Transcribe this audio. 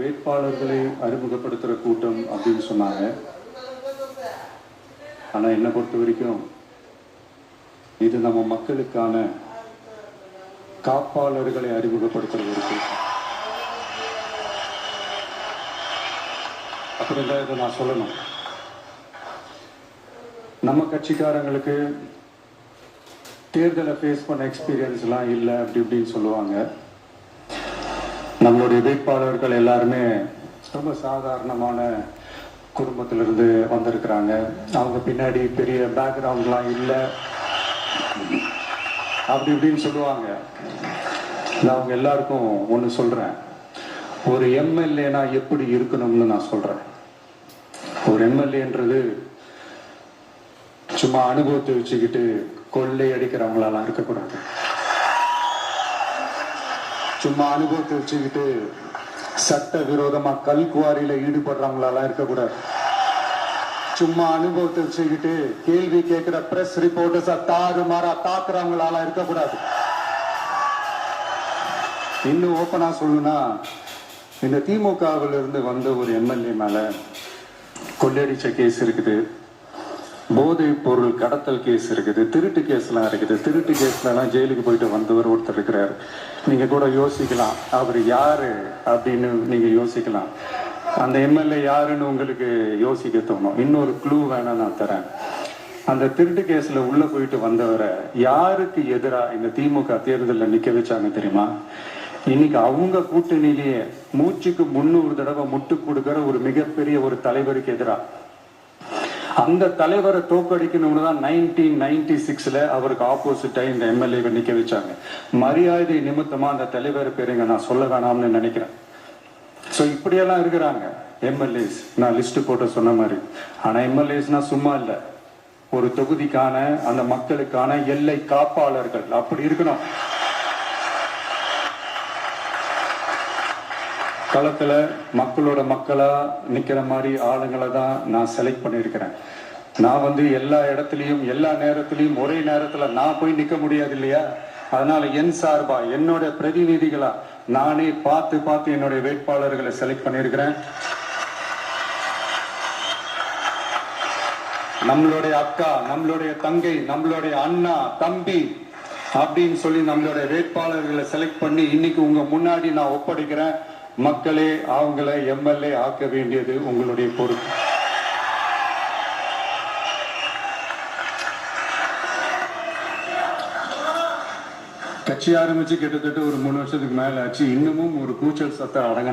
வேட்பாளர்களை அறிமுகப்படுத்துகிற கூட்டம் அப்படின்னு சொன்னாங்க. ஆனால் என்னை பொறுத்த வரைக்கும் இது நம்ம மக்களுக்கான காப்பாளர்களை அறிமுகப்படுத்துகிற ஒரு கூட்டம். அப்படிதான் இதை நான் சொல்லணும். நம்ம கட்சிக்காரங்களுக்கு தேர்தலை ஃபேஸ் பண்ண எக்ஸ்பீரியன்ஸ்லாம் இல்லை அப்படி இப்படின்னு சொல்லுவாங்க. நம்மளுடைய வேட்பாளர்கள் எல்லாருமே ரொம்ப சாதாரணமான குடும்பத்திலிருந்து வந்திருக்கிறாங்க. அவங்க பின்னாடி பெரிய பேக்ரவுண்ட்லாம் இல்லை அப்படி இப்படின்னு சொல்லுவாங்க. நான் அவங்க எல்லாருக்கும் ஒன்று சொல்கிறேன். ஒரு எம்எல்ஏனா எப்படி இருக்கணும்னு நான் சொல்கிறேன். ஒரு எம்எல்ஏன்றது சும்மா அனுபவத்தை வச்சுக்கிட்டு கொள்ளை அடிக்கிறவங்களாலாம் இருக்கக்கூடாது. சும்மா அனுபவத்தை வச்சுக்கிட்டு சட்ட விரோதமா கல்குவாரியில ஈடுபடுறவங்களாலாம் இருக்கக்கூடாது. சும்மா அனுபவத்தை வச்சுக்கிட்டு கேள்வி கேட்கிற பிரஸ் ரிப்போர்ட்டர்ஸா தாறுமாறா தாக்குறவங்களால இருக்கக்கூடாது. இன்னும் ஓப்பனா சொல்லணும்னா, இந்த திமுகவில் இருந்து வந்த ஒரு எம்எல்ஏ மேல கொள்ளையடிச்ச கேஸ் இருக்குது, போதைப் பொருள் கடத்தல் கேஸ் இருக்குது, திருட்டு கேஸ்லாம் இருக்குது. திருட்டு கேஸ்லாம் ஜெயிலுக்கு போயிட்டு வந்தவர் ஒருத்தர் இருக்கிறார். நீங்க கூட யோசிக்கலாம், அவர் யாரு அப்படின்னு நீங்க யோசிக்கலாம். அந்த எம்எல்ஏ யாருன்னு உங்களுக்கு யோசிக்க தோணும். இன்னொரு க்ளூ வேணா நான் தரேன். அந்த திருட்டு கேஸ்ல உள்ள போயிட்டு வந்தவரை யாருக்கு எதிராக இந்த திமுக தேர்தலில் நிக்க வச்சாங்க தெரியுமா? இன்னைக்கு அவங்க கூட்டணியிலேயே மூச்சுக்கு 300 தடவை முட்டு கொடுக்கிற ஒரு மிகப்பெரிய ஒரு தலைவருக்கு எதிராக, அந்த தலைவரை தோக்கடிக்கணும்னு தான் 1996ல அவருக்கு ஆப்போசிட்டா இந்த எம்எல்ஏவை நிக்க வச்சாங்க. மரியாதை நிமித்தமா அந்த தலைவர் பேருங்க நான் சொல்ல வேணாம்னு நினைக்கிறேன். ஸோ இப்படியெல்லாம் இருக்கிறாங்க எம்எல்ஏஸ், நான் லிஸ்ட் போட்டு சொன்ன மாதிரி. ஆனா எம்எல்ஏஸ்னா சும்மா இல்லை, ஒரு தொகுதிக்கான அந்த மக்களுக்கான எல்லை காப்பாளர்கள். அப்படி இருக்கணும். களத்துல மக்களோட மக்களா நிக்கிற மாதிரி ஆளுங்களை தான் நான் செலக்ட் பண்ணியிருக்கிறேன். நான் எல்லா இடத்துலையும் எல்லா நேரத்திலையும் ஒரே நேரத்துல நான் போய் நிக்க முடியாது இல்லையா? அதனால என் சார்பா என்னோட பிரதிநிதிகளா நானே பார்த்து என்னுடைய வேட்பாளர்களை செலக்ட் பண்ணியிருக்கிறேன். நம்மளுடைய அக்கா, நம்மளுடைய தங்கை, நம்மளுடைய அண்ணா, தம்பி அப்படின்னு சொல்லி நம்மளுடைய வேட்பாளர்களை செலக்ட் பண்ணி இன்னைக்கு உங்க முன்னாடி நான் ஒப்படைக்கிறேன். மக்களே, அவங்களை எம்எல்ஏ ஆக்க வேண்டியது உங்களுடைய பொறுப்பு. கட்சி ஆரம்பிச்சு கிட்டத்தட்ட ஒரு 3 வருஷத்துக்கு மேல ஆச்சு. இன்னமும் ஒரு கூச்சல் சத்தம் அடங்க